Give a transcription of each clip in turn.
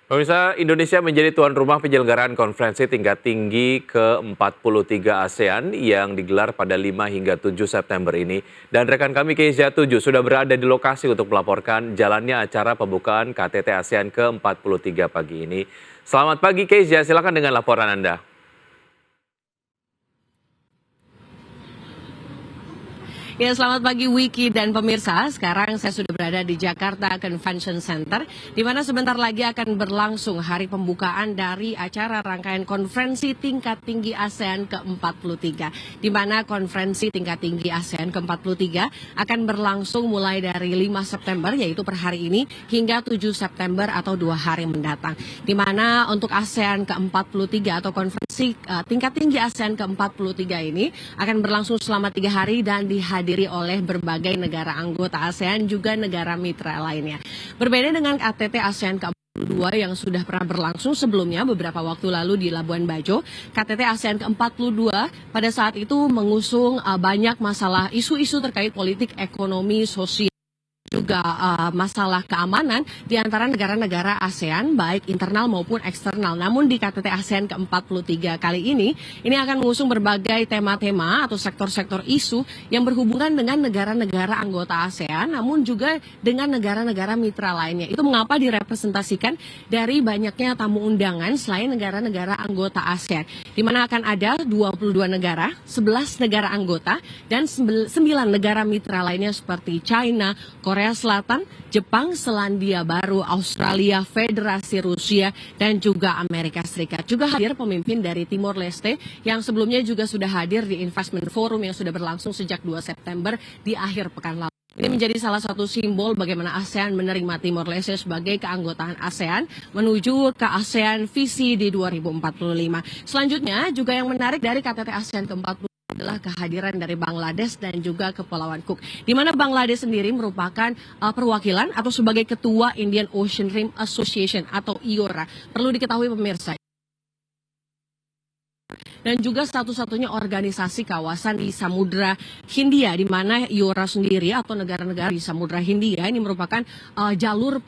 Pemirsa, Indonesia menjadi tuan rumah penyelenggaraan konferensi tingkat tinggi ke-43 ASEAN yang digelar pada 5 hingga 7 September ini. Dan rekan kami Kezia 7 sudah berada di lokasi untuk melaporkan jalannya acara pembukaan KTT ASEAN ke-43 pagi ini. Selamat pagi Kezia, silakan dengan laporan Anda. Ya, selamat pagi Wiki dan pemirsa. Sekarang saya sudah berada di Jakarta Convention Center, di mana sebentar lagi akan berlangsung hari pembukaan dari acara rangkaian konferensi tingkat tinggi ASEAN ke-43. Di mana konferensi tingkat tinggi ASEAN ke-43 akan berlangsung mulai dari 5 September, yaitu per hari ini, hingga 7 September atau 2 hari mendatang. Di mana untuk ASEAN ke-43 atau konferensi tingkat tinggi ASEAN ke-43 ini akan berlangsung selama 3 hari dan dihadiri oleh berbagai negara anggota ASEAN juga negara mitra lainnya. Berbeda dengan KTT ASEAN ke-42 yang sudah pernah berlangsung sebelumnya beberapa waktu lalu di Labuan Bajo, KTT ASEAN ke-42 pada saat itu mengusung banyak masalah isu-isu terkait politik, ekonomi, sosial, juga masalah keamanan di antara negara-negara ASEAN baik internal maupun eksternal. Namun di KTT ASEAN ke-43 kali ini akan mengusung berbagai tema-tema atau sektor-sektor isu yang berhubungan dengan negara-negara anggota ASEAN namun juga dengan negara-negara mitra lainnya. Itu mengapa direpresentasikan dari banyaknya tamu undangan selain negara-negara anggota ASEAN, di mana akan ada 22 negara, 11 negara anggota dan 9 negara mitra lainnya seperti China, Korea Selatan, Jepang, Selandia Baru, Australia, Federasi Rusia, dan juga Amerika Serikat. Juga hadir pemimpin dari Timor Leste yang sebelumnya juga sudah hadir di Investment Forum yang sudah berlangsung sejak 2 September di akhir pekan lalu. Ini menjadi salah satu simbol bagaimana ASEAN menerima Timor Leste sebagai keanggotaan ASEAN menuju ke ASEAN Visi di 2045. Selanjutnya juga yang menarik dari KTT ASEAN ke-40 adalah kehadiran dari Bangladesh dan juga Kepulauan Cook, di mana Bangladesh sendiri merupakan perwakilan atau sebagai ketua Indian Ocean Rim Association atau IORA. Perlu diketahui pemirsa, dan juga satu-satunya organisasi kawasan di Samudra Hindia, di mana IORA sendiri atau negara-negara di Samudra Hindia ini merupakan jalur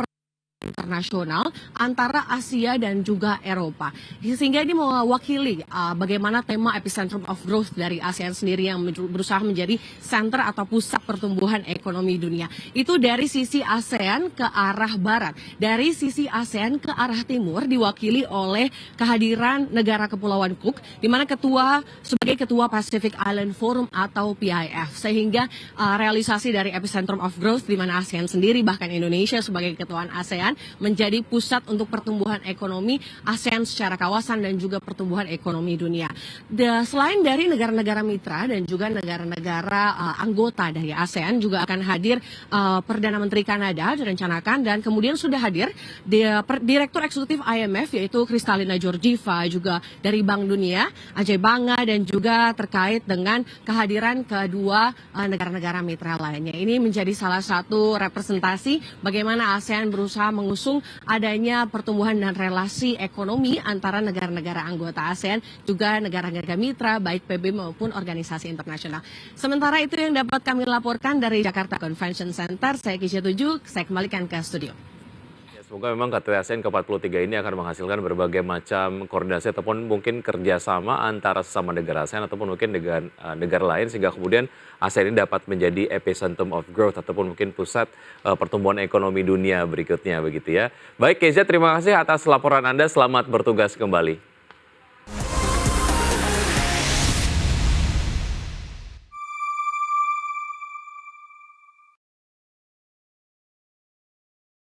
internasional antara Asia dan juga Eropa. Sehingga ini mewakili bagaimana tema epicentrum of growth dari ASEAN sendiri yang berusaha menjadi center atau pusat pertumbuhan ekonomi dunia. Itu dari sisi ASEAN ke arah barat. Dari sisi ASEAN ke arah timur diwakili oleh kehadiran negara Kepulauan Cook, di mana sebagai ketua Pacific Island Forum atau PIF. Sehingga realisasi dari epicentrum of growth di mana ASEAN sendiri bahkan Indonesia sebagai ketuaan ASEAN menjadi pusat untuk pertumbuhan ekonomi ASEAN secara kawasan dan juga pertumbuhan ekonomi dunia. Selain dari negara-negara mitra dan juga negara-negara anggota dari ASEAN juga akan hadir Perdana Menteri Kanada direncanakan, dan kemudian sudah hadir Direktur Eksekutif IMF yaitu Kristalina Georgieva, juga dari Bank Dunia Ajay Banga, dan juga terkait dengan kehadiran kedua negara-negara mitra lainnya. Ini menjadi salah satu representasi bagaimana ASEAN berusaha mengusung adanya pertumbuhan dan relasi ekonomi antara negara-negara anggota ASEAN juga negara-negara mitra baik PB maupun organisasi internasional. Sementara itu yang dapat kami laporkan dari Jakarta Convention Center, saya Kezia 7, saya kembalikan ke studio. Semoga memang KTT ASEAN ke-43 ini akan menghasilkan berbagai macam koordinasi ataupun mungkin kerjasama antara sesama negara ASEAN ataupun mungkin negara lain, sehingga kemudian ASEAN ini dapat menjadi epicentrum of growth ataupun mungkin pusat pertumbuhan ekonomi dunia berikutnya begitu ya. Baik Kezia, terima kasih atas laporan Anda, selamat bertugas kembali.